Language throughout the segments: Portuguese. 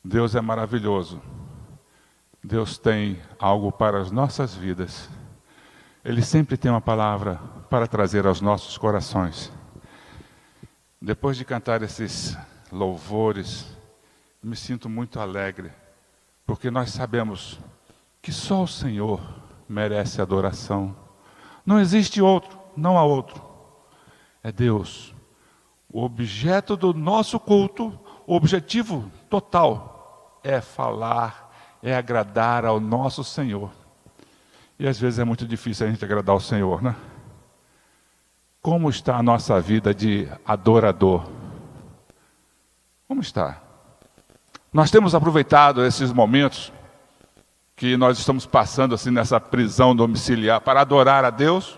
Deus é maravilhoso. Deus tem algo para as nossas vidas. Ele sempre tem uma palavra para trazer aos nossos corações. Depois de cantar esses louvores, me sinto muito alegre, porque nós sabemos que só o Senhor merece adoração. Não existe outro, não há outro. É Deus. O objeto do nosso culto, o objetivo total, é falar, é agradar ao nosso Senhor. E às vezes é muito difícil a gente agradar ao Senhor, né? Como está a nossa vida de adorador? Como está? Nós temos aproveitado esses momentos que nós estamos passando assim nessa prisão domiciliar para adorar a Deus?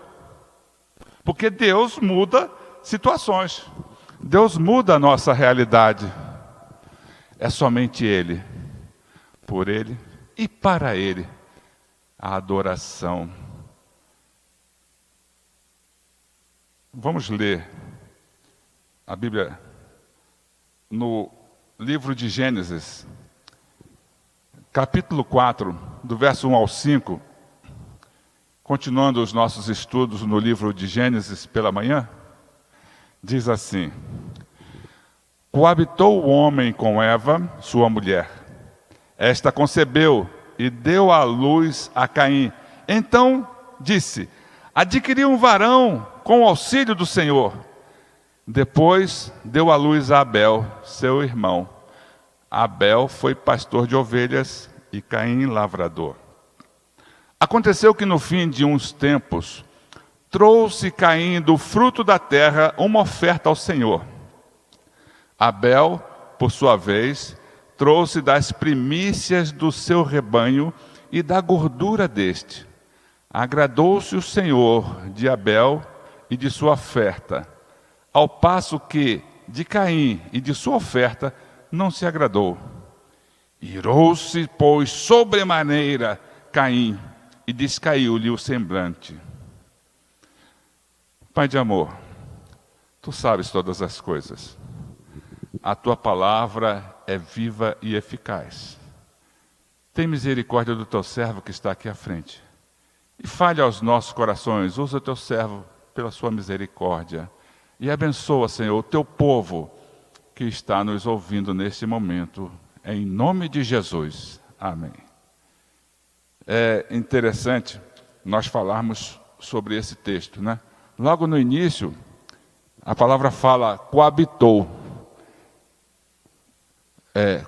Porque Deus muda situações. Deus muda a nossa realidade. É somente Ele, por Ele e para Ele, a adoração. Vamos ler a Bíblia no livro de Gênesis, capítulo 4, do verso 1 ao 5, continuando os nossos estudos no livro de Gênesis pela manhã, diz assim: Coabitou o homem com Eva, sua mulher. Esta concebeu e deu à luz a Caim. Então disse: adquiri um varão com o auxílio do Senhor. Depois deu à luz a Abel, seu irmão. Abel foi pastor de ovelhas e Caim lavrador. Aconteceu que no fim de uns tempos, trouxe Caim do fruto da terra uma oferta ao Senhor. Abel, por sua vez, trouxe das primícias do seu rebanho e da gordura deste. Agradou-se o Senhor de Abel e de sua oferta, ao passo que de Caim e de sua oferta não se agradou. Irou-se, pois, sobremaneira Caim, e descaiu-lhe o semblante. Pai de amor, Tu sabes todas as coisas. A Tua palavra é viva e eficaz. Tem misericórdia do Teu servo que está aqui à frente. E fale aos nossos corações, usa o Teu servo pela sua misericórdia. E abençoa, Senhor, o Teu povo que está nos ouvindo neste momento. Em nome de Jesus. Amém. É interessante nós falarmos sobre esse texto, né? Logo no início, a palavra fala coabitou.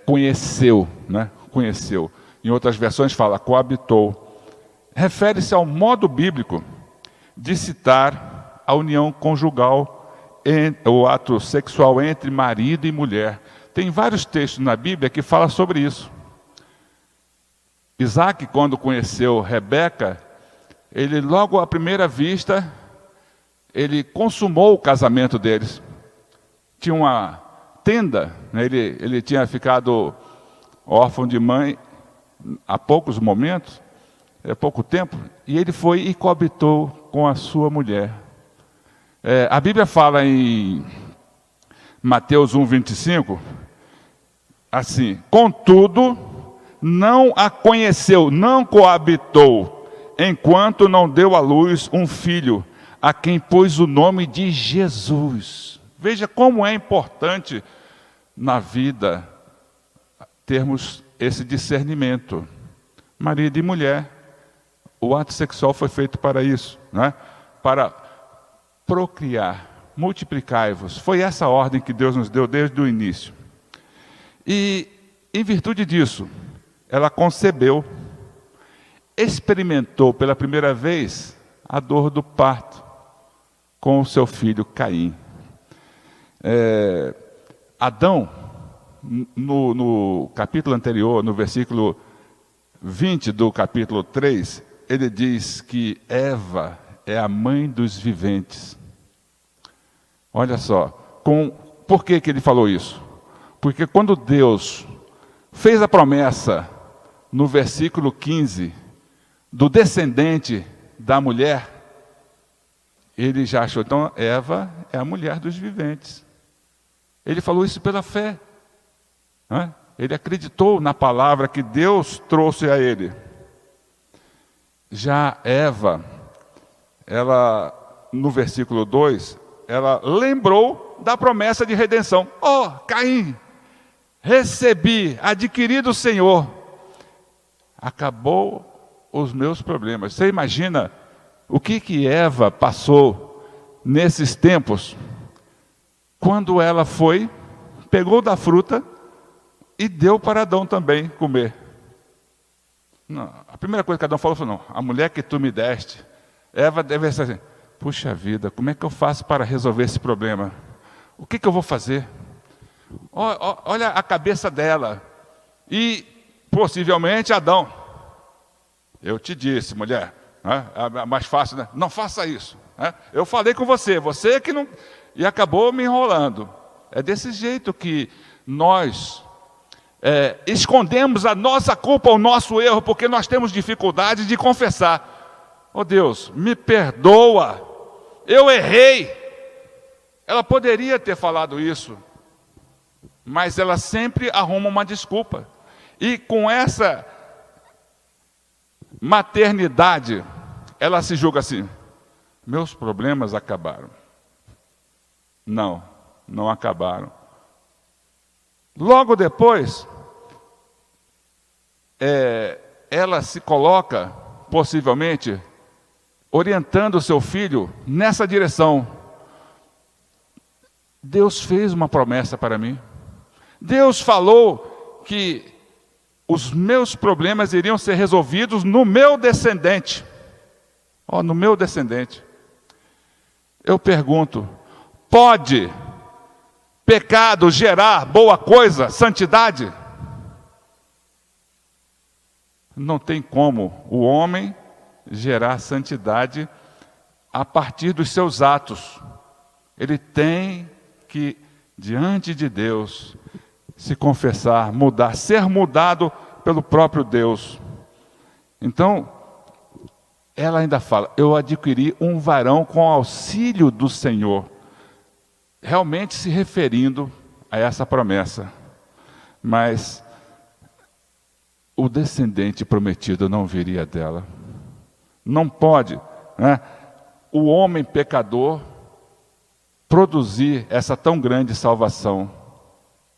Conheceu, né? Conheceu. Em outras versões fala coabitou. Refere-se ao modo bíblico de citar a união conjugal, o ato sexual entre marido e mulher. Tem vários textos na Bíblia que falam sobre isso. Isaac, quando conheceu Rebeca, ele logo à primeira vista, ele consumou o casamento deles. Tinha uma tenda, né? Ele tinha ficado órfão de mãe há poucos momentos, pouco tempo, e ele foi e coabitou com a sua mulher. A Bíblia fala em Mateus 1:25, assim: contudo, não a conheceu, não coabitou, enquanto não deu à luz um filho, a quem pôs o nome de Jesus. Veja como é importante na vida termos esse discernimento. Marido e mulher, o ato sexual foi feito para isso, né? Para procriar, multiplicai-vos. Foi essa a ordem que Deus nos deu desde o início. E, em virtude disso, ela concebeu, experimentou pela primeira vez a dor do parto com o seu filho Caim. Adão, no capítulo anterior, no versículo 20 do capítulo 3, ele diz que Eva é a mãe dos viventes. Olha só, por que ele falou isso? Porque quando Deus fez a promessa, no versículo 15, do descendente da mulher, ele já achou, então Eva é a mulher dos viventes. Ele falou isso pela fé. Não é? Ele acreditou na palavra que Deus trouxe a ele. Já Eva, ela, no versículo 2, ela lembrou da promessa de redenção. Ó, Caim, recebi, adquiri do Senhor. Acabou os meus problemas. Você imagina o que Eva passou nesses tempos? Quando ela foi, pegou da fruta e deu para Adão também comer. Não, a primeira coisa que Adão falou foi, não, a mulher que tu me deste. Eva deve ser assim, puxa vida, como é que eu faço para resolver esse problema? O que eu vou fazer? Olha a cabeça dela. E possivelmente Adão. Eu te disse, mulher, é mais fácil, né? Não faça isso. Eu falei com você que não... E acabou me enrolando. É desse jeito que nós escondemos a nossa culpa, o nosso erro, porque nós temos dificuldade de confessar. Oh Deus, me perdoa, eu errei. Ela poderia ter falado isso, mas ela sempre arruma uma desculpa. E com essa maternidade, ela se julga assim, meus problemas acabaram. Não, não acabaram. Logo depois, ela se coloca, possivelmente, orientando o seu filho nessa direção. Deus fez uma promessa para mim. Deus falou que os meus problemas iriam ser resolvidos no meu descendente. No meu descendente. Eu pergunto, pode pecado gerar boa coisa, santidade? Não tem como o homem gerar santidade a partir dos seus atos. Ele tem que, diante de Deus, se confessar, mudar, ser mudado pelo próprio Deus. Então, ela ainda fala, eu adquiri um varão com auxílio do Senhor. Realmente se referindo a essa promessa. Mas o descendente prometido não viria dela. Não pode, né, o homem pecador produzir essa tão grande salvação.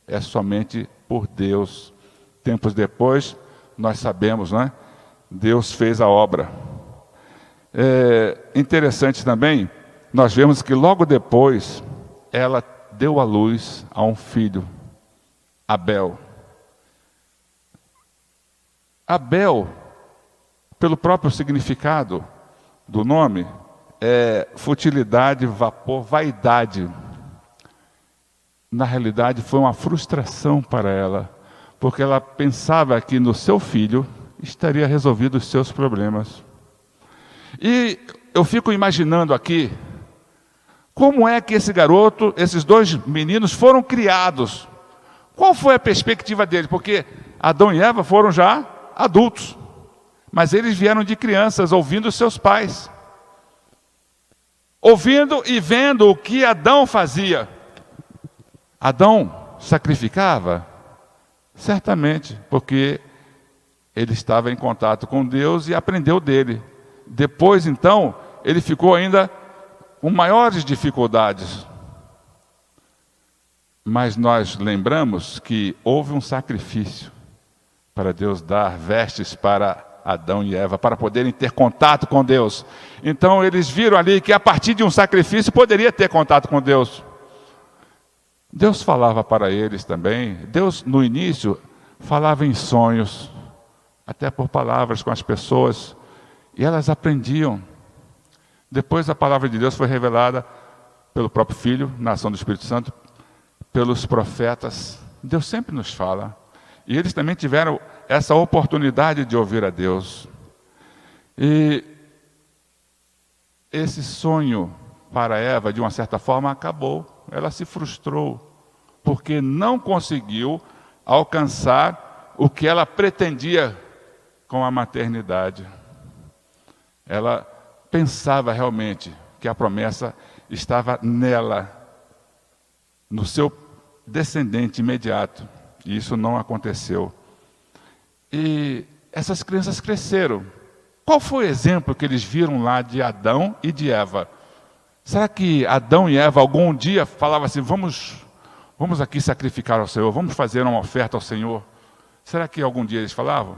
É somente por Deus. Tempos depois, nós sabemos, né? Deus fez a obra. É interessante também, nós vemos que logo depois, ela deu à luz a um filho, Abel. Abel, pelo próprio significado do nome, é futilidade, vapor, vaidade. Na realidade, foi uma frustração para ela, porque ela pensava que no seu filho estaria resolvido os seus problemas. E eu fico imaginando aqui, como é que esse garoto, esses dois meninos foram criados? Qual foi a perspectiva deles? Porque Adão e Eva foram já adultos, mas eles vieram de crianças, ouvindo seus pais. Ouvindo e vendo o que Adão fazia. Adão sacrificava? Certamente, porque ele estava em contato com Deus e aprendeu dele. Depois, então, ele ficou ainda com maiores dificuldades. Mas nós lembramos que houve um sacrifício para Deus dar vestes para Adão e Eva, para poderem ter contato com Deus. Então eles viram ali que a partir de um sacrifício poderia ter contato com Deus. Deus falava para eles também. Deus, no início, falava em sonhos, até por palavras com as pessoas, e elas aprendiam. Depois a palavra de Deus foi revelada pelo próprio Filho, na ação do Espírito Santo, pelos profetas. Deus sempre nos fala. E eles também tiveram essa oportunidade de ouvir a Deus. E esse sonho para Eva, de uma certa forma, acabou. Ela se frustrou, porque não conseguiu alcançar o que ela pretendia com a maternidade. Ela pensava realmente que a promessa estava nela, no seu descendente imediato. E isso não aconteceu. E essas crianças cresceram. Qual foi o exemplo que eles viram lá de Adão e de Eva? Será que Adão e Eva algum dia falavam assim, vamos aqui sacrificar ao Senhor, vamos fazer uma oferta ao Senhor? Será que algum dia eles falavam?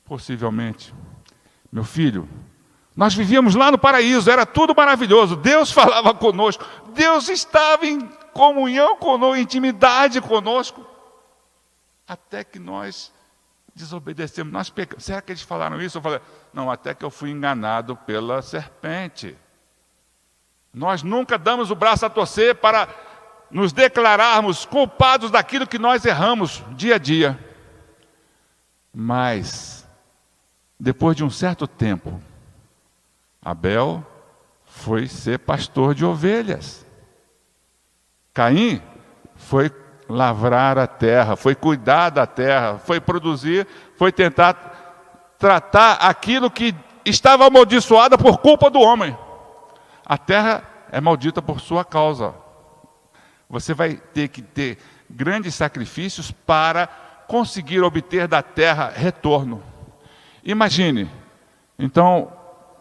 Possivelmente. Meu filho, nós vivíamos lá no paraíso, era tudo maravilhoso, Deus falava conosco, Deus estava em comunhão conosco, em intimidade conosco, até que nós desobedecemos, nós pecamos. Será que eles falaram isso? Eu falei, não, até que eu fui enganado pela serpente. Nós nunca damos o braço a torcer para nos declararmos culpados daquilo que nós erramos dia a dia. Mas, depois de um certo tempo, Abel foi ser pastor de ovelhas. Caim foi lavrar a terra, foi cuidar da terra, foi produzir, foi tentar tratar aquilo que estava amaldiçoada por culpa do homem. A terra é maldita por sua causa. Você vai ter que ter grandes sacrifícios para conseguir obter da terra retorno. Imagine, então,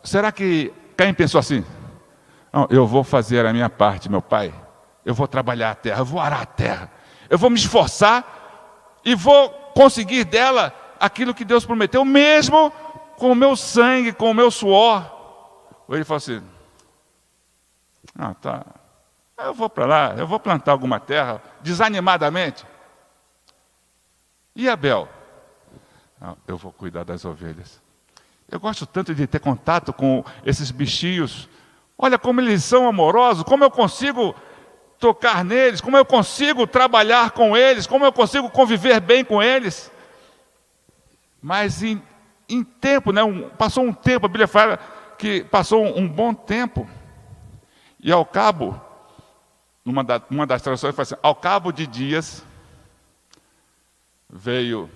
será que Caim pensou assim? Não, eu vou fazer a minha parte, meu pai. Eu vou trabalhar a terra, eu vou arar a terra. Eu vou me esforçar e vou conseguir dela aquilo que Deus prometeu, mesmo com o meu sangue, com o meu suor. Ou ele falou assim, tá, eu vou para lá, eu vou plantar alguma terra, desanimadamente. E Abel? Não, eu vou cuidar das ovelhas. Eu gosto tanto de ter contato com esses bichinhos. Olha como eles são amorosos, como eu consigo tocar neles, como eu consigo trabalhar com eles, como eu consigo conviver bem com eles. Mas em tempo, né, passou um tempo, a Bíblia fala que passou um bom tempo. E ao cabo, uma das traduções fala assim, ao cabo de dias, veio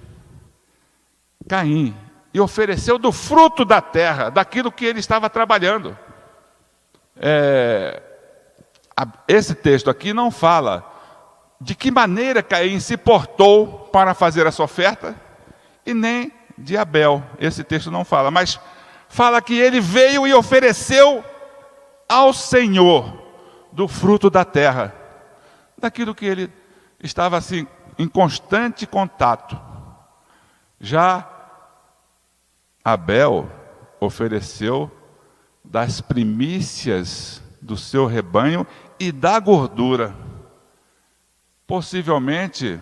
Caim e ofereceu do fruto da terra, daquilo que ele estava trabalhando. Esse texto aqui não fala de que maneira Caim se portou para fazer essa oferta, e nem de Abel. Esse texto não fala, mas fala que ele veio e ofereceu ao Senhor do fruto da terra, daquilo que ele estava assim em constante contato. Já Abel ofereceu das primícias do seu rebanho e da gordura. Possivelmente,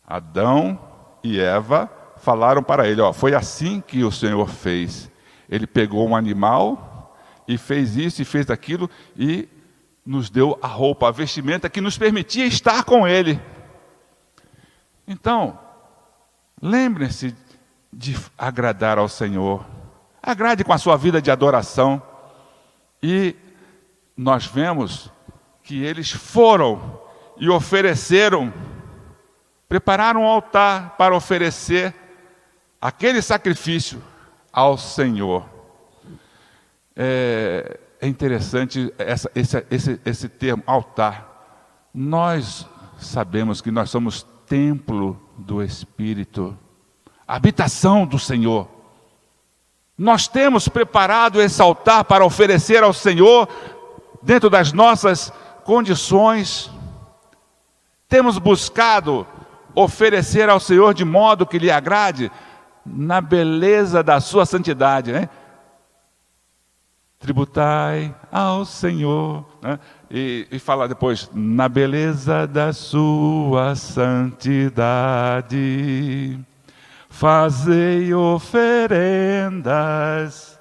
Adão e Eva falaram para ele, foi assim que o Senhor fez. Ele pegou um animal e fez isso e fez aquilo e nos deu a roupa, a vestimenta que nos permitia estar com ele. Então, lembre-se de agradar ao Senhor. Agrade com a sua vida de adoração. E nós vemos que eles foram e ofereceram, prepararam um altar para oferecer aquele sacrifício ao Senhor. É interessante esse termo, altar. Nós sabemos que nós somos templo do Espírito, habitação do Senhor. Nós temos preparado esse altar para oferecer ao Senhor, dentro das nossas condições. Temos buscado oferecer ao Senhor de modo que lhe agrade, na beleza da sua santidade, né? Tributai ao Senhor, né? E fala depois, na beleza da sua santidade, fazei oferendas,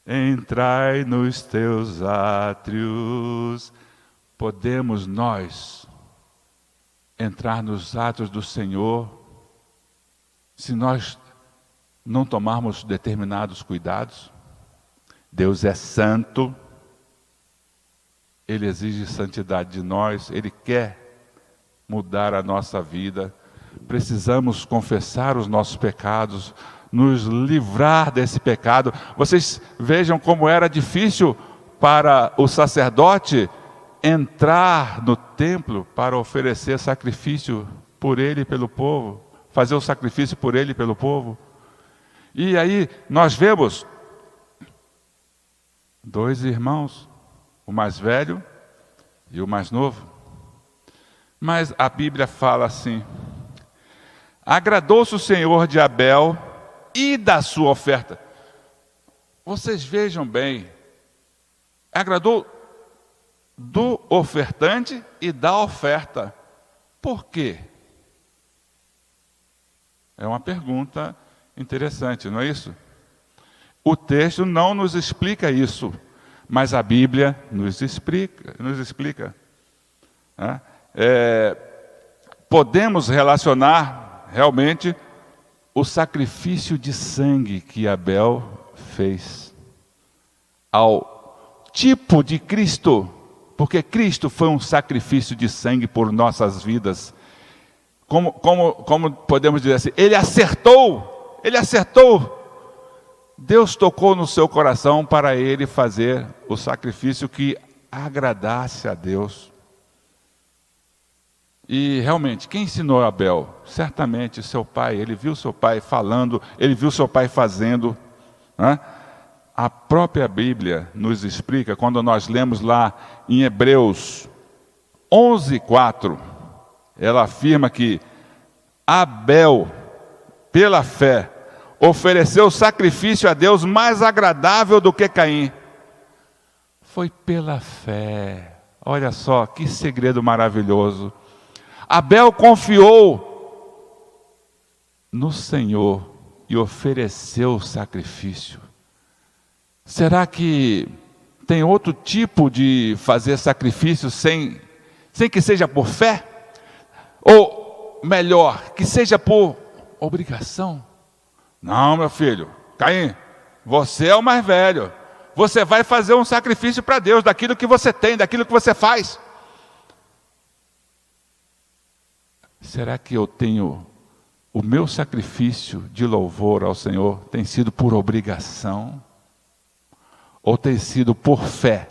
entrai nos teus átrios. Podemos nós entrar nos átrios do Senhor se nós não tomarmos determinados cuidados? Deus é santo, Ele exige santidade de nós, Ele quer mudar a nossa vida. Precisamos confessar os nossos pecados, nos livrar desse pecado. Vocês vejam como era difícil para o sacerdote entrar no templo para oferecer sacrifício por ele e pelo povo, fazer o sacrifício por ele e pelo povo. E aí nós vemos 2 irmãos, o mais velho e o mais novo. Mas a Bíblia fala assim: agradou-se o Senhor de Abel e da sua oferta. Vocês vejam bem, agradou do ofertante e da oferta. Por quê? É uma pergunta interessante, não é isso? O texto não nos explica isso, mas a Bíblia nos explica. Né? Podemos relacionar realmente o sacrifício de sangue que Abel fez ao tipo de Cristo, porque Cristo foi um sacrifício de sangue por nossas vidas. Como podemos dizer assim, ele acertou. Deus tocou no seu coração para ele fazer o sacrifício que agradasse a Deus. E realmente, quem ensinou Abel? Certamente seu pai. Ele viu seu pai falando, ele viu seu pai fazendo. Né? A própria Bíblia nos explica, quando nós lemos lá em Hebreus 11:4, ela afirma que Abel, pela fé, ofereceu sacrifício a Deus mais agradável do que Caim. Foi pela fé. Olha só, que segredo maravilhoso. Abel confiou no Senhor e ofereceu o sacrifício. Será que tem outro tipo de fazer sacrifício sem que seja por fé? Ou melhor, que seja por obrigação? Não, meu filho, Caim, você é o mais velho. Você vai fazer um sacrifício para Deus, daquilo que você tem, daquilo que você faz. Será que eu tenho, o meu sacrifício de louvor ao Senhor tem sido por obrigação? Ou tem sido por fé?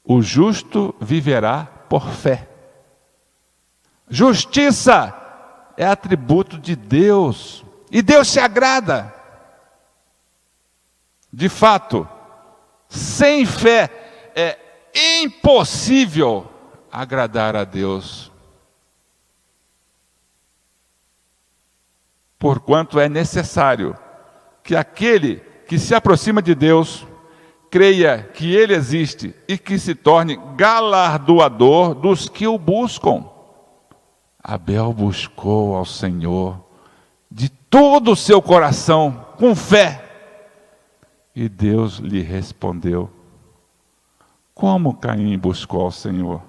O justo viverá por fé. Justiça é atributo de Deus. E Deus se agrada. De fato, sem fé é impossível agradar a Deus. Porquanto é necessário que aquele que se aproxima de Deus creia que Ele existe e que se torne galardoador dos que o buscam. Abel buscou ao Senhor de todo o seu coração, com fé. E Deus lhe respondeu. Como Caim buscou ao Senhor?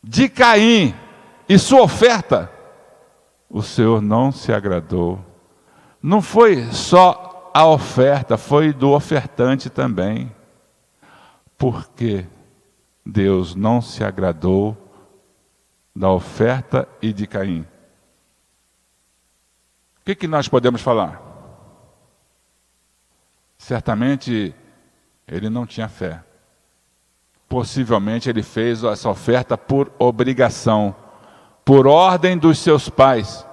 De Caim e sua oferta, o Senhor não se agradou. Não foi só a oferta, foi do ofertante também. Porque Deus não se agradou da oferta e de Caim. O que nós podemos falar? Certamente ele não tinha fé. Possivelmente ele fez essa oferta por obrigação, por ordem dos seus pais.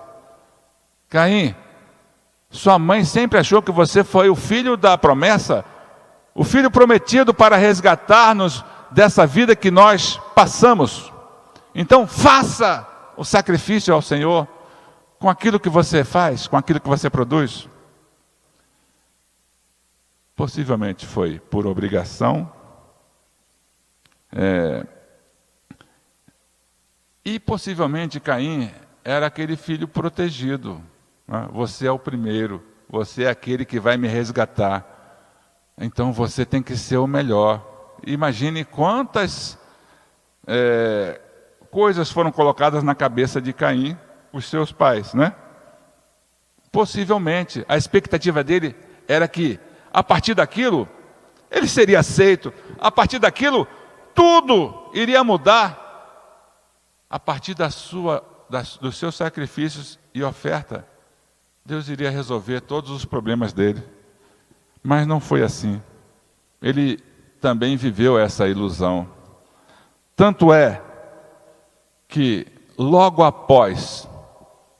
Caim, sua mãe sempre achou que você foi o filho da promessa, o filho prometido para resgatar-nos dessa vida que nós passamos. Então faça o sacrifício ao Senhor com aquilo que você faz, com aquilo que você produz. Possivelmente foi por obrigação. E possivelmente Caim era aquele filho protegido. Né? Você é o primeiro, você é aquele que vai me resgatar. Então você tem que ser o melhor. Imagine quantas coisas foram colocadas na cabeça de Caim, os seus pais, né? Possivelmente a expectativa dele era que a partir daquilo ele seria aceito, a partir daquilo tudo iria mudar. A partir dos seus sacrifícios e oferta, Deus iria resolver todos os problemas dele. Mas não foi assim. Ele também viveu essa ilusão. Tanto é que logo após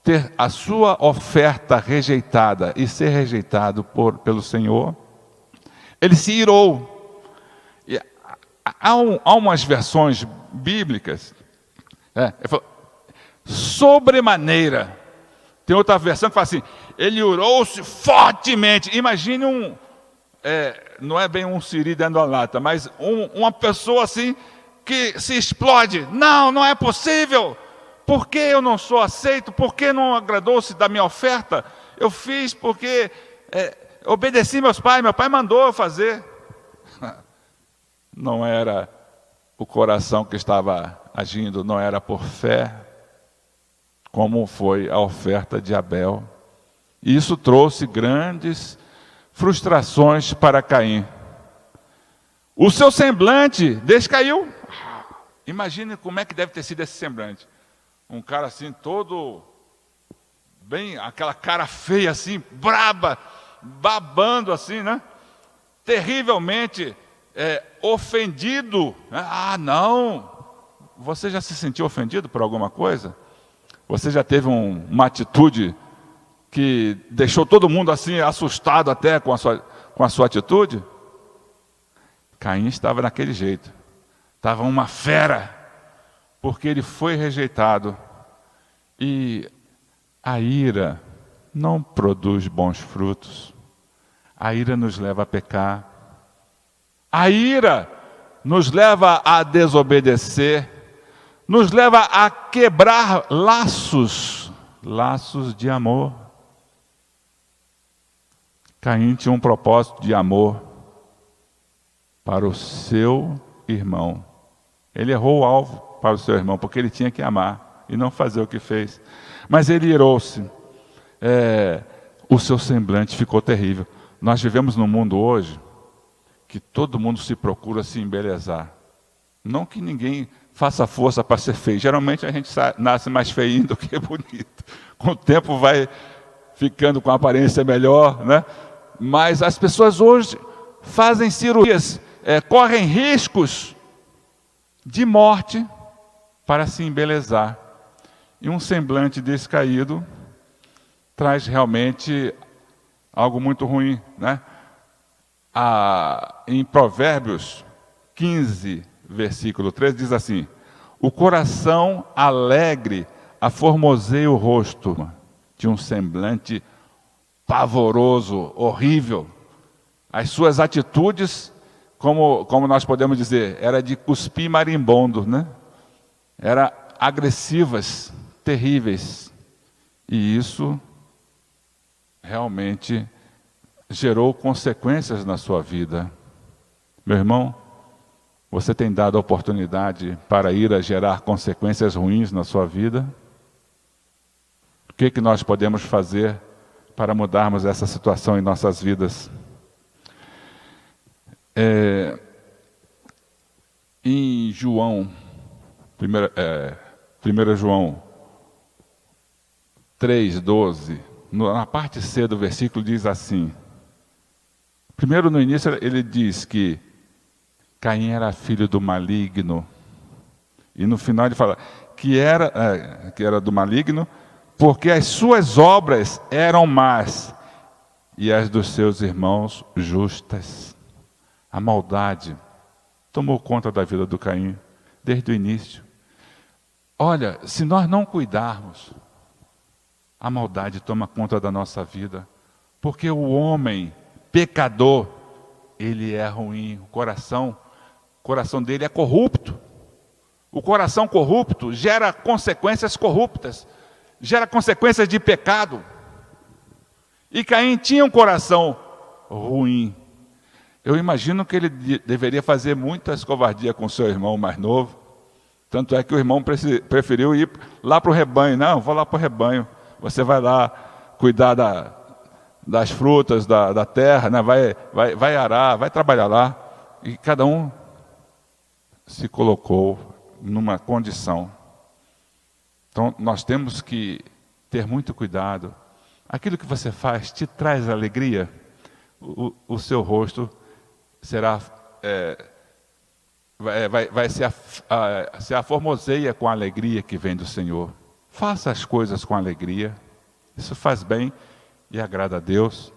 ter a sua oferta rejeitada e ser rejeitado pelo Senhor, ele se irou. E há umas versões bíblicas, ele falou, sobremaneira. Tem outra versão que fala assim, ele irou-se fortemente. Imagine não é bem um siri dentro da lata, mas uma pessoa assim, que se explode. Não é possível. Por que eu não sou aceito? Por que não agradou-se da minha oferta? Eu fiz porque obedeci meus pais, meu pai mandou eu fazer. Não era o coração que estava agindo, não era por fé, como foi a oferta de Abel. E isso trouxe grandes frustrações para Caim. O seu semblante descaiu. Imagine como é que deve ter sido esse semblante. Um cara assim, todo bem, aquela cara feia assim, braba, babando assim, né? Terrivelmente ofendido. Não! Você já se sentiu ofendido por alguma coisa? Você já teve uma atitude que deixou todo mundo assim assustado até com a sua atitude? Caim estava daquele jeito. Estava uma fera, porque ele foi rejeitado. E a ira não produz bons frutos. A ira nos leva a pecar. A ira nos leva a desobedecer. Nos leva a quebrar laços de amor. Caim tinha um propósito de amor para o seu irmão. Ele errou o alvo para o seu irmão, porque ele tinha que amar e não fazer o que fez. Mas ele irou-se. O seu semblante ficou terrível. Nós vivemos num mundo hoje que todo mundo se procura se embelezar. Não que ninguém faça força para ser feio. Geralmente a gente nasce mais feinho do que bonito. Com o tempo vai ficando com a aparência melhor, né? Mas as pessoas hoje fazem cirurgias, correm riscos de morte para se embelezar. E um semblante descaído traz realmente algo muito ruim, né? Em Provérbios 15, versículo 13, diz assim: o coração alegre aformoseia o rosto de um semblante pavoroso, horrível. As suas atitudes, como nós podemos dizer, era de cuspir marimbondo, né? Eram agressivas, terríveis. E isso realmente gerou consequências na sua vida. Meu irmão, você tem dado a oportunidade para ir a gerar consequências ruins na sua vida? O que nós podemos fazer para mudarmos essa situação em nossas vidas? Em João, 1 João 3,12, na parte C do versículo diz assim. Primeiro, no início, ele diz que Caim era filho do maligno. E no final ele fala que era do maligno, porque as suas obras eram más e as dos seus irmãos justas. A maldade tomou conta da vida do Caim desde o início. Olha, se nós não cuidarmos, a maldade toma conta da nossa vida, porque o homem pecador, ele é ruim, o coração dele é corrupto. O coração corrupto gera consequências corruptas, gera consequências de pecado. E Caim tinha um coração ruim. Eu imagino que ele deveria fazer muitas covardias com seu irmão mais novo. Tanto é que o irmão preferiu ir lá para o rebanho. Não, vou lá para o rebanho. Você vai lá cuidar das frutas, da terra, né? vai arar, vai trabalhar lá. E cada um se colocou numa condição. Então, nós temos que ter muito cuidado. Aquilo que você faz te traz alegria, o seu rosto será se aformoseia com a alegria que vem do Senhor. Faça as coisas com alegria. Isso faz bem e agrada a Deus.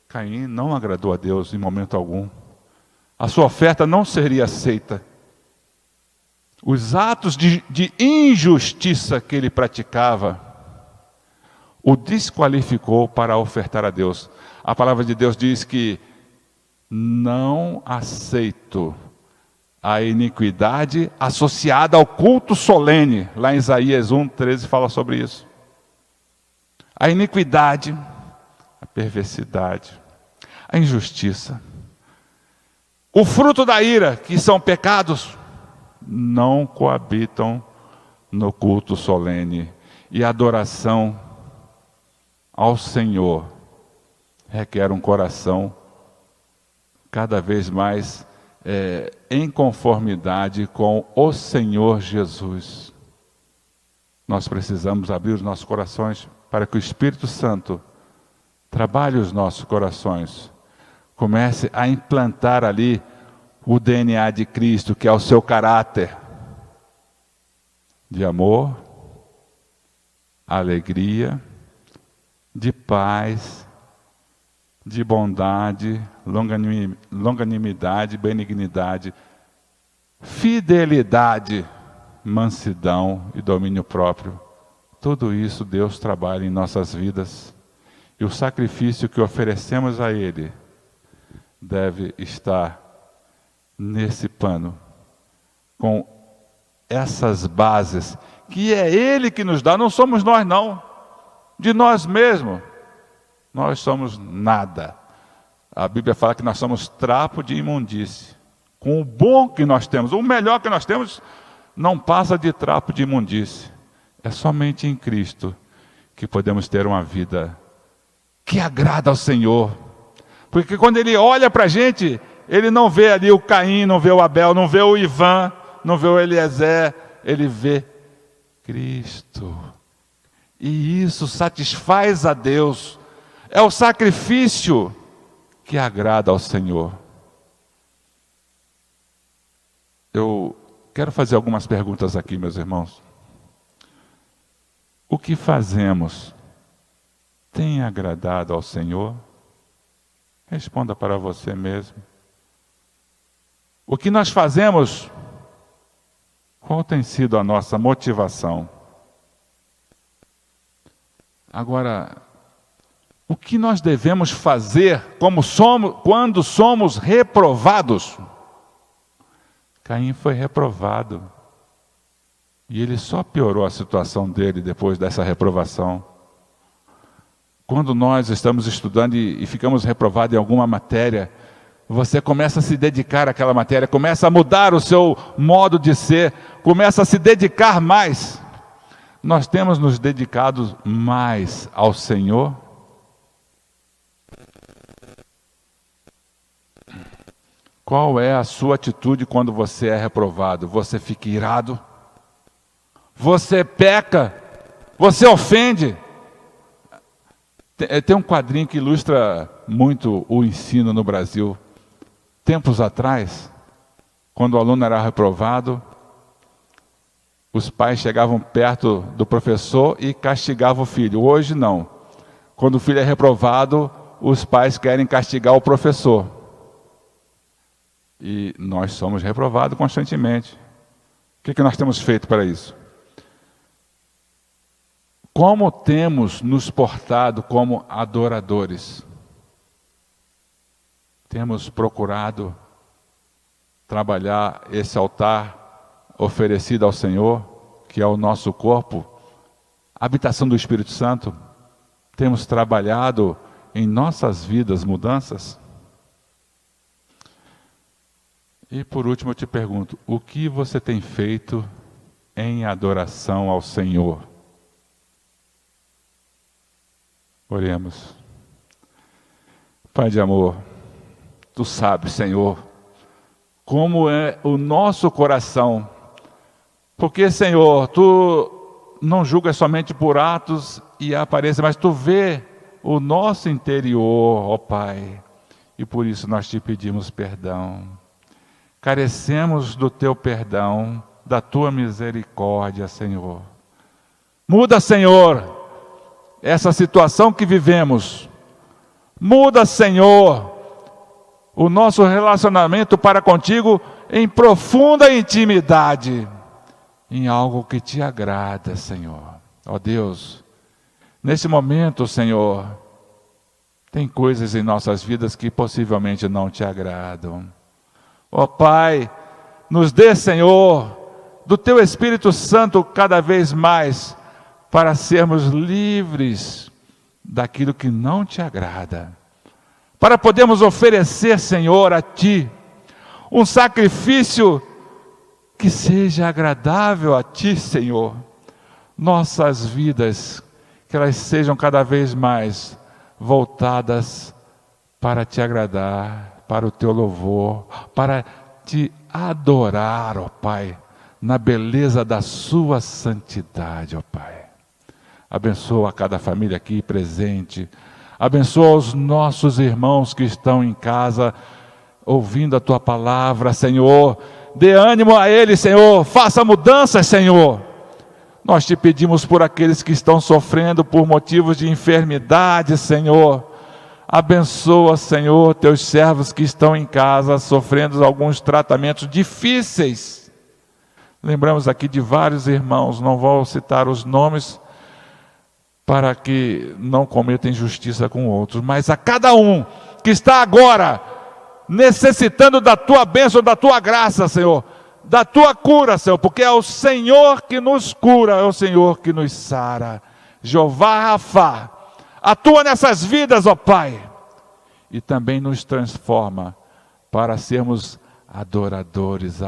Caim não agradou a Deus em momento algum. A sua oferta não seria aceita. Os atos de injustiça que ele praticava o desqualificou para ofertar a Deus. A palavra de Deus diz que não aceito a iniquidade associada ao culto solene. Lá em Isaías 1:13 fala sobre isso. A iniquidade, a perversidade, a injustiça, o fruto da ira, que são pecados, não coabitam no culto solene. E a adoração ao Senhor requer um coração cada vez mais em conformidade com o Senhor Jesus. Nós precisamos abrir os nossos corações para que o Espírito Santo trabalhe os nossos corações, comece a implantar ali o DNA de Cristo, que é o seu caráter de amor, alegria, de paz, de bondade, longanimidade, benignidade, fidelidade, mansidão e domínio próprio. Tudo isso Deus trabalha em nossas vidas. E o sacrifício que oferecemos a Ele deve estar nesse pano, com essas bases, que é Ele que nos dá, não somos nós não, de nós mesmos, nós somos nada. A Bíblia fala que nós somos trapo de imundície. Com o bom que nós temos, o melhor que nós temos, não passa de trapo de imundície. É somente em Cristo que podemos ter uma vida que agrada ao Senhor. Porque quando Ele olha para a gente, Ele não vê ali o Caim, não vê o Abel, não vê o Ivan, não vê o Eliezer, Ele vê Cristo. E isso satisfaz a Deus. É o sacrifício que agrada ao Senhor. Eu quero fazer algumas perguntas aqui, meus irmãos. O que fazemos tem agradado ao Senhor? Responda para você mesmo. O que nós fazemos, qual tem sido a nossa motivação? Agora, o que nós devemos fazer quando somos reprovados? Caim foi reprovado. E ele só piorou a situação dele depois dessa reprovação. Quando nós estamos estudando e ficamos reprovados em alguma matéria, você começa a se dedicar àquela matéria, começa a mudar o seu modo de ser, começa a se dedicar mais. Nós temos nos dedicado mais ao Senhor? Qual é a sua atitude quando você é reprovado? Você fica irado? Você peca? Você ofende? Tem um quadrinho que ilustra muito o ensino no Brasil. Tempos atrás, quando o aluno era reprovado, os pais chegavam perto do professor e castigavam o filho. Hoje não. Quando o filho é reprovado, os pais querem castigar o professor. E nós somos reprovados constantemente. O que nós temos feito para isso? Como temos nos portado como adoradores? Temos procurado trabalhar esse altar oferecido ao Senhor, que é o nosso corpo, habitação do Espírito Santo? Temos trabalhado em nossas vidas mudanças? E por último eu te pergunto, o que você tem feito em adoração ao Senhor? Oremos. Pai de amor, Tu sabes, Senhor, como é o nosso coração. Porque, Senhor, Tu não julgas somente por atos e aparência, mas Tu vê o nosso interior, ó Pai. E por isso nós Te pedimos perdão. Carecemos do teu perdão, da tua misericórdia, Senhor. Muda, Senhor, essa situação que vivemos. Muda, Senhor, o nosso relacionamento para contigo em profunda intimidade, em algo que te agrada, Senhor. Ó Deus, nesse momento, Senhor, tem coisas em nossas vidas que possivelmente não te agradam. Ó Pai, nos dê, Senhor, do teu Espírito Santo cada vez mais, para sermos livres daquilo que não te agrada, para podermos oferecer, Senhor, a Ti, um sacrifício que seja agradável a Ti, Senhor. Nossas vidas, que elas sejam cada vez mais voltadas para Te agradar, para o Teu louvor, para Te adorar, ó Pai, na beleza da Sua santidade, ó Pai. Abençoa cada família aqui presente. Abençoa os nossos irmãos que estão em casa, ouvindo a Tua palavra, Senhor. Dê ânimo a eles, Senhor. Faça mudanças, Senhor. Nós Te pedimos por aqueles que estão sofrendo por motivos de enfermidade, Senhor. Abençoa, Senhor, Teus servos que estão em casa, sofrendo alguns tratamentos difíceis. Lembramos aqui de vários irmãos, não vou citar os nomes, para que não cometam injustiça com outros, mas a cada um que está agora necessitando da Tua bênção, da Tua graça, Senhor, da Tua cura, Senhor, porque é o Senhor que nos cura, é o Senhor que nos sara. Jeová Rafá, atua nessas vidas, ó Pai, e também nos transforma para sermos adoradores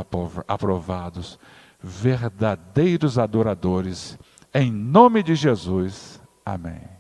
aprovados, verdadeiros adoradores, em nome de Jesus. Amém.